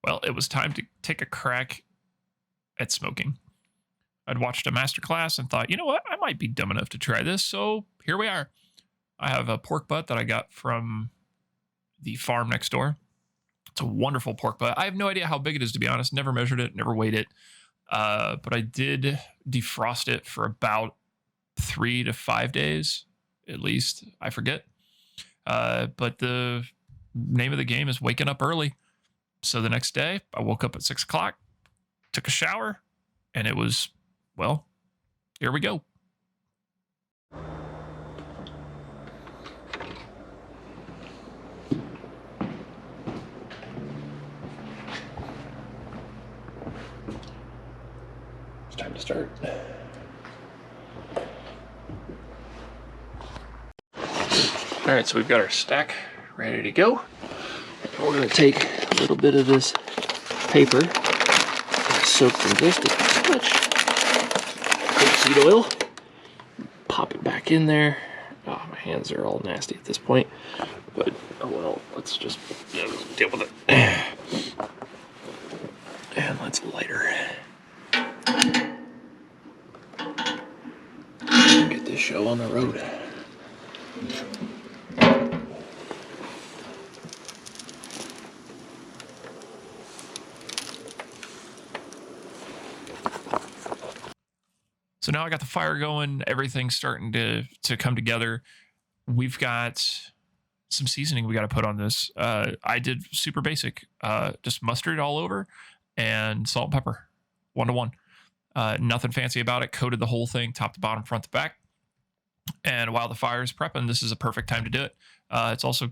Well, it was time to take a crack at smoking. I'd watched a MasterClass and thought, you know what? I might be dumb enough to try this. So here we are. I have a pork butt that I got from the farm next door. It's a wonderful pork butt. I have no idea how big it is, to be honest. Never measured it, never weighed it. But I did defrost it for about 3 to 5 days, at least. I forget. But the name of the game is waking up early. So the next day, I woke up at 6 o'clock, took a shower, and it was, well, here we go. It's time to start. All right, so we've got our stack ready to go. We're going to take a little bit of this paper, soaked in just a touch rapeseed oil, pop it back in there. Oh, my hands are all nasty at this point, but oh well, let's just deal with it. And let's light her. Get this show on the road. So now I got the fire going, everything's starting to come together. We've got some seasoning we got to put on this. I did super basic, just mustard all over and salt and pepper, 1-to-1. Nothing fancy about it. Coated the whole thing, top to bottom, front to back. And while the fire is prepping, this is a perfect time to do it. It's also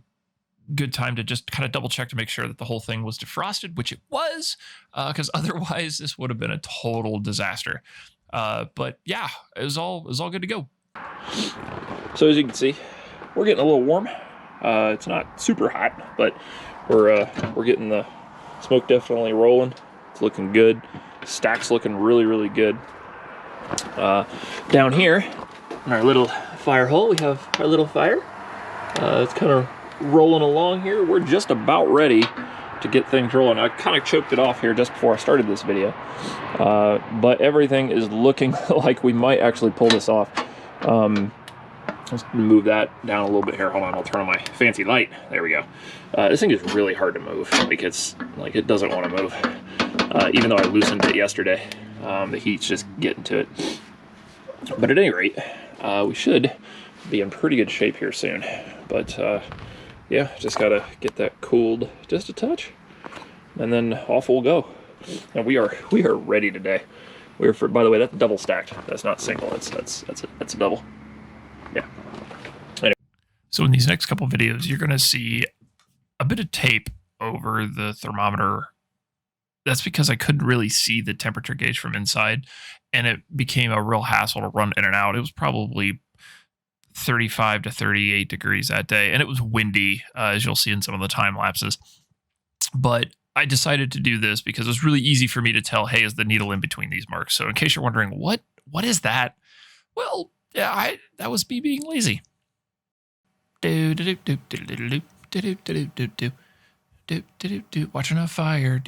good time to just kind of double check to make sure that the whole thing was defrosted, which it was, because otherwise this would have been a total disaster. But yeah, it was all good to go. So as you can see, we're getting a little warm. It's not super hot, but we're getting the smoke definitely rolling. It's looking good. Stack's looking really, really good. Down here in our little fire hole, we have our little fire. It's kind of rolling along here. We're just about ready to get things rolling. I kind of choked it off here just before I started this video, but everything is looking like we might actually pull this off. Let's move that down a little bit here. Hold on, I'll turn on my fancy light. There we go. This thing is really hard to move because like it doesn't want to move. Even though I loosened it yesterday, the heat's just getting to it. But at any rate, we should be in pretty good shape here soon. But yeah, just gotta get that cooled just a touch, and then off we'll go. And we are ready today. By the way, that's double stacked. That's not single. That's a double. Yeah. Anyway. So in these next couple videos, you're gonna see a bit of tape over the thermometer. That's because I couldn't really see the temperature gauge from inside, and it became a real hassle to run in and out. It was probably 35 to 38 degrees that day, and it was windy, as you'll see in some of the time lapses. But I decided to do this because it was really easy for me to tell, hey, is the needle in between these marks? So in case you're wondering, what is that? Well, yeah, that was me being lazy. Watching a fire.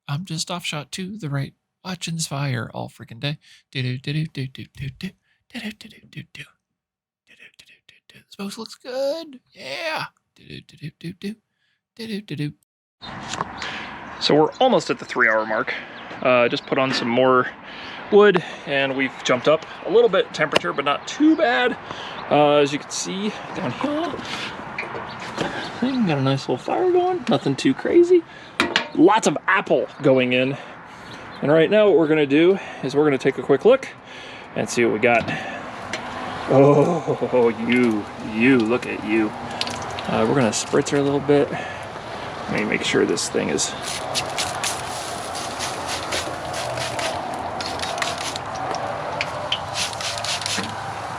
I'm just off shot to the right, watching this fire all freaking day. Smoke looks good. Yeah. So we're almost at the 3-hour mark. Just put on some more wood, and we've jumped up a little bit temperature, but not too bad. As you can see down here, got a nice little fire going. Nothing too crazy. Lots of apple going in. And right now what we're gonna do is we're gonna take a quick look and see what we got. Oh, you, look at you. We're gonna spritz her a little bit. Let me make sure this thing is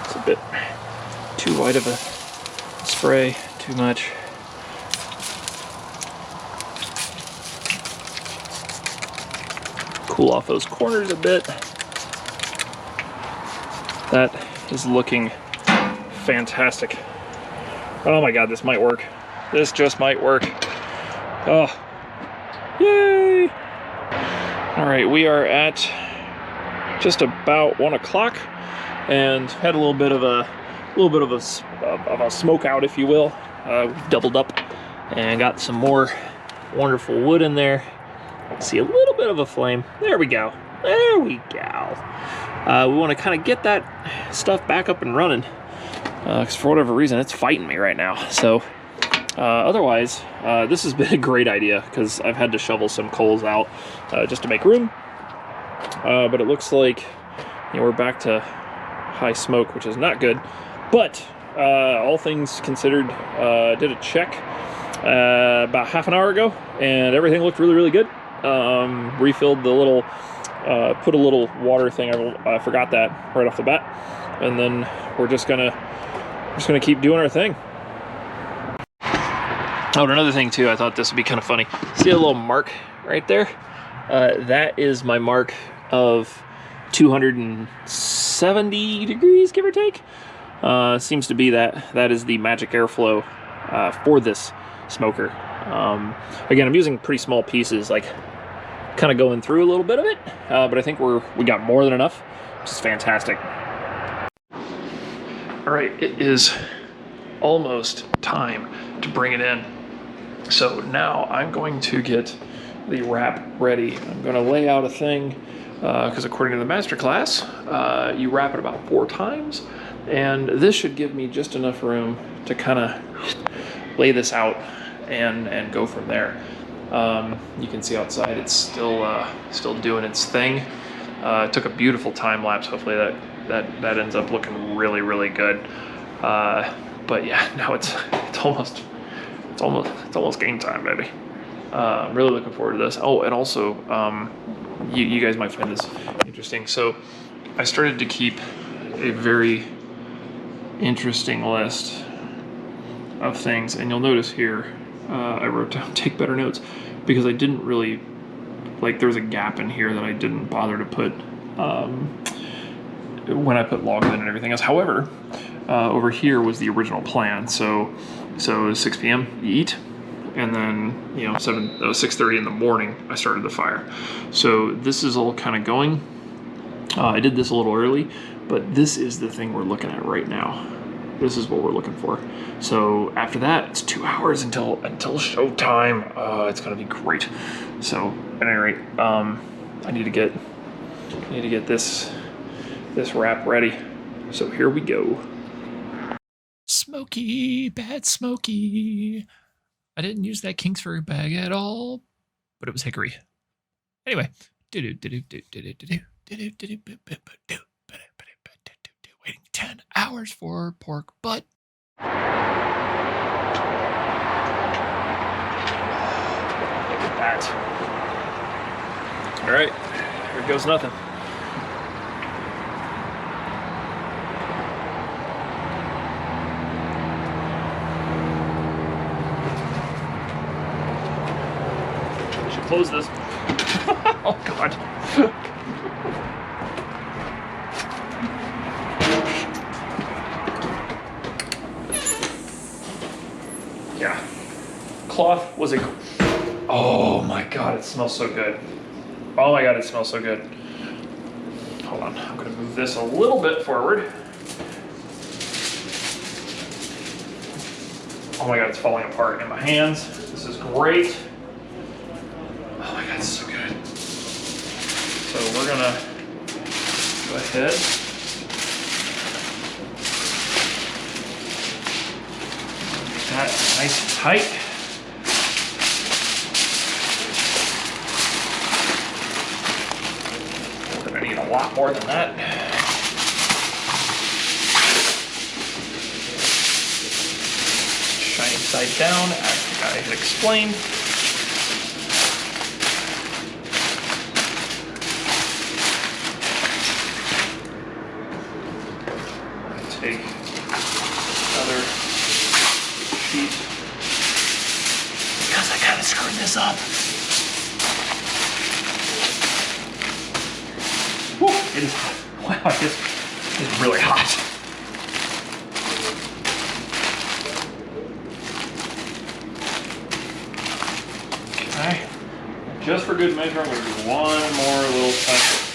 it's a bit too wide of a spray, too much. Cool off those corners a bit. That is looking fantastic. Oh my God, this might work. This just might work. Oh, yay! All right, we are at just about 1 o'clock, and had a little bit of a smoke out, if you will. We've doubled up and got some more wonderful wood in there. See a little bit of a flame. There we go. There we go. We want to kind of get that stuff back up and running, because for whatever reason it's fighting me right now. So otherwise, this has been a great idea, because I've had to shovel some coals out just to make room. But it looks like, you know, we're back to high smoke, which is not good. But all things considered, did a check about half an hour ago, and everything looked really, really good. Refilled the little, put a little water thing. I forgot that right off the bat, and then we're just gonna keep doing our thing. Oh, and another thing too, I thought this would be kind of funny. See a little mark right there? That is my mark of 270 degrees, give or take. Seems to be that is the magic airflow for this smoker. Again, I'm using pretty small pieces, like kind of going through a little bit of it, but I think we got more than enough, which is fantastic. All right, it is almost time to bring it in. So now I'm going to get the wrap ready. I'm going to lay out a thing, because according to the MasterClass, you wrap it about 4 times, and this should give me just enough room to kind of lay this out and go from there. You can see outside it's still doing its thing. It took a beautiful time lapse. Hopefully that ends up looking really, really good. But yeah, now it's almost game time, baby. I'm really looking forward to this. Oh, and also, you guys might find this interesting. So I started to keep a very interesting list of things, and you'll notice here, I wrote down take better notes, because I didn't really, like, there was a gap in here that I didn't bother to put when I put logs in and everything else. However, over here was the original plan. So it was 6 p.m. you eat, and then, you know, 6:30 in the morning I started the fire. So this is all kind of going. I did this a little early, but this is the thing we're looking at right now. This is what we're looking for. So after that, it's 2 hours until showtime. It's gonna be great. So at any rate, I need to get this wrap ready. So here we go. Smoky, bad smoky. I didn't use that Kingsford bag at all, but it was hickory. Anyway, waiting 10 hours for pork butt. Look at that. All right, here goes nothing. I should close this. Oh God. Yeah, cloth was a, oh my God, it smells so good. Oh my God, it smells so good. Hold on, I'm gonna move this a little bit forward. Oh my God, it's falling apart in my hands. This is great. Oh my God, it's so good. So we're gonna go ahead. That nice and tight. We're gonna need a lot more than that. Shining side down, as the guy had explained. I'm gonna take another sheet, because I kind of screwed this up. Whew, it is hot. Wow, it is really hot. just for good measure, I'm going to do one more little touch.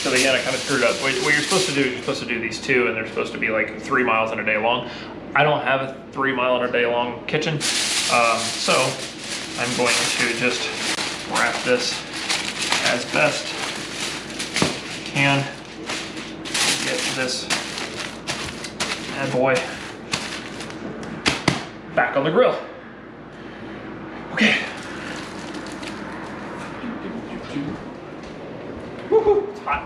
So again, I kind of screwed up. What you're supposed to do is you're supposed to do these two, and they're supposed to be like 3 miles in a day long. I don't have a 3 mile in a day long kitchen, so I'm going to just wrap this as best I can. Get this bad boy back on the grill. Okay. Woohoo, it's hot.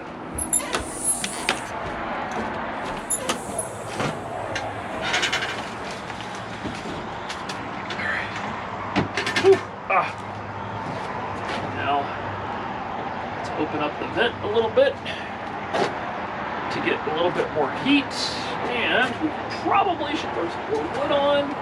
All right. Whew. Now, let's open up the vent a little bit to get a little bit more heat, and we probably should throw some more wood on.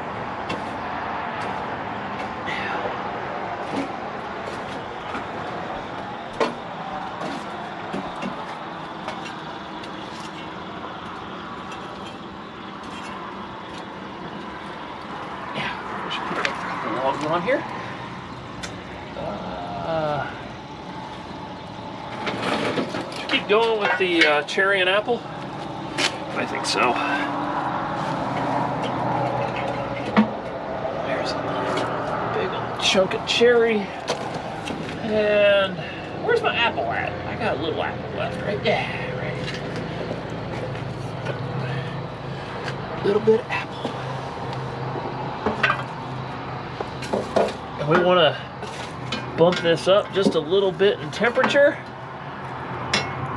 On here. Should keep going with the cherry and apple? I think so. There's a big old chunk of cherry. And where's my apple at? I got a little apple left, right? Yeah, right. A little bit of apple. We want to bump this up just a little bit in temperature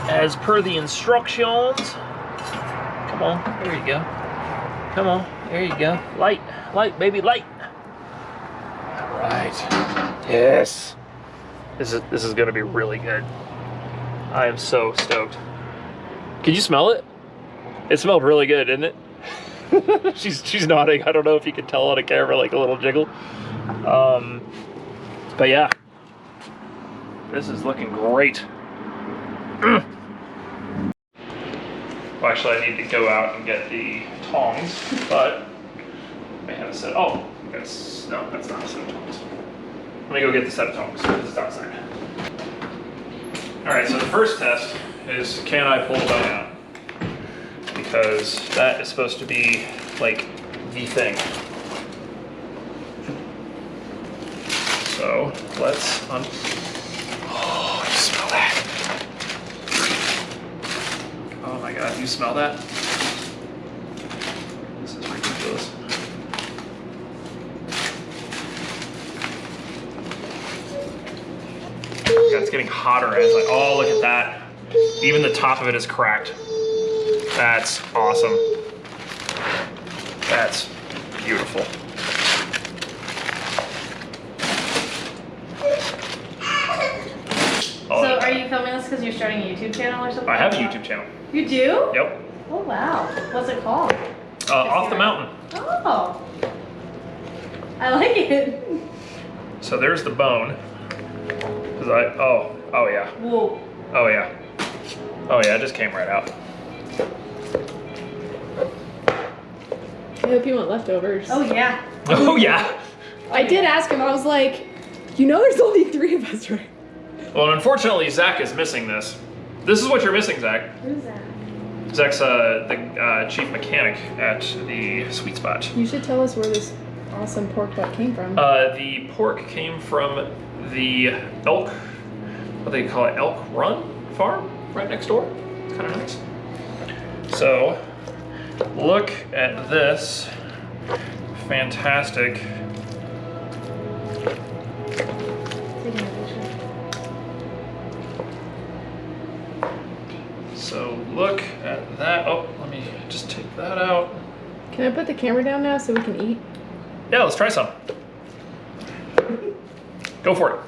as per the instructions. Come on, there you go. Come on, there you go. Light, light, baby, light. All right. Yes. This is going to be really good. I am so stoked. Can you smell it? It smelled really good, didn't it? she's nodding. I don't know if you can tell on the camera, like a little jiggle. But yeah, this is looking great. Well, actually, I need to go out and get the tongs, but I have a set. Oh, no, that's not a set of tongs. Let me go get the set of tongs. It's outside. All right, so the first test is, can I pull the bone out? Because that is supposed to be like the thing. So let's oh, you smell that? Oh my God, you smell that? This is ridiculous. God, it's getting hotter as like, oh, look at that. Even the top of it is cracked. That's awesome. That's beautiful. So are you filming this because you're starting a YouTube channel or something? I have a YouTube channel. You do? Yep. Oh wow. What's it called? Off the Mountain. Oh. I like it. So there's the bone. Oh yeah. Whoa. Oh yeah. Oh yeah, it just came right out. I hope you want leftovers. Oh yeah. Oh yeah. I did ask him, I was like, you know there's only 3 of us, right? Well, unfortunately, Zach is missing this. This is what you're missing, Zach. Who's that? Zach's the chief mechanic at the Sweet Spot. You should tell us where this awesome pork butt came from. The pork came from the elk, what they call it, Elk Run farm right next door. It's kind of nice. So, look at this fantastic. So look at that. Oh, let me just take that out. Can I put the camera down now so we can eat? Yeah, let's try some. Go for it.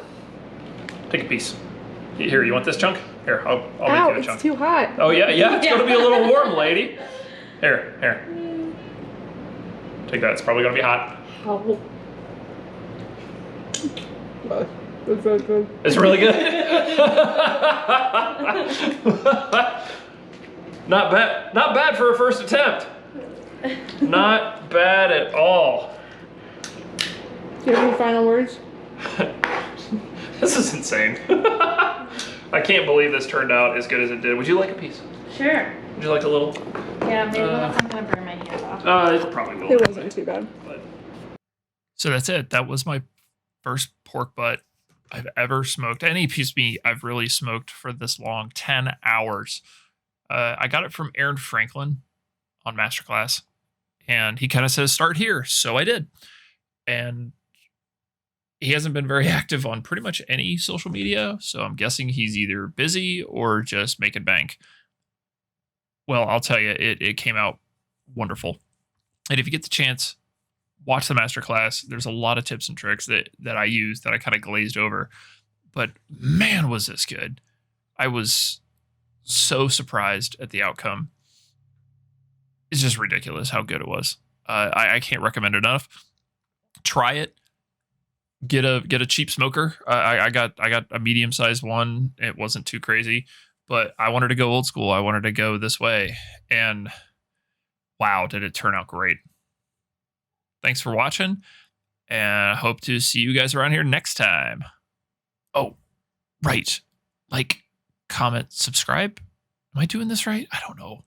Take a piece. Here, you want this chunk? Here, I'll Ow, make you a chunk. it's too hot. Oh yeah, it's gonna be a little warm, lady. Here. Take that, it's probably gonna be hot. Oh. It's so good. It's really good. Not bad for a first attempt. Not bad at all. Do you have any final words? This is insane. I can't believe this turned out as good as it did. Would you like a piece? Sure. Would you like a little? Yeah, maybe I'm gonna burn my hand off. It probably will. It wasn't too bad. But... So that's it. That was my first pork butt I've ever smoked. Any piece of meat I've really smoked for this long, 10 hours. I got it from Aaron Franklin on MasterClass, and he kind of says, start here. So I did. And he hasn't been very active on pretty much any social media, so I'm guessing he's either busy or just making bank. Well, I'll tell you, it came out wonderful. And if you get the chance, watch the masterclass. There's a lot of tips and tricks that I use that I kind of glazed over. But man, was this good. I was so surprised at the outcome. It's just ridiculous how good it was. I can't recommend it enough. Try it. Get a cheap smoker. I got a medium sized one. It wasn't too crazy, but I wanted to go old school. I wanted to go this way, and wow, did it turn out great. Thanks for watching, and I hope to see you guys around here next time. Oh, right. Like, comment, subscribe. Am I doing this right? I don't know.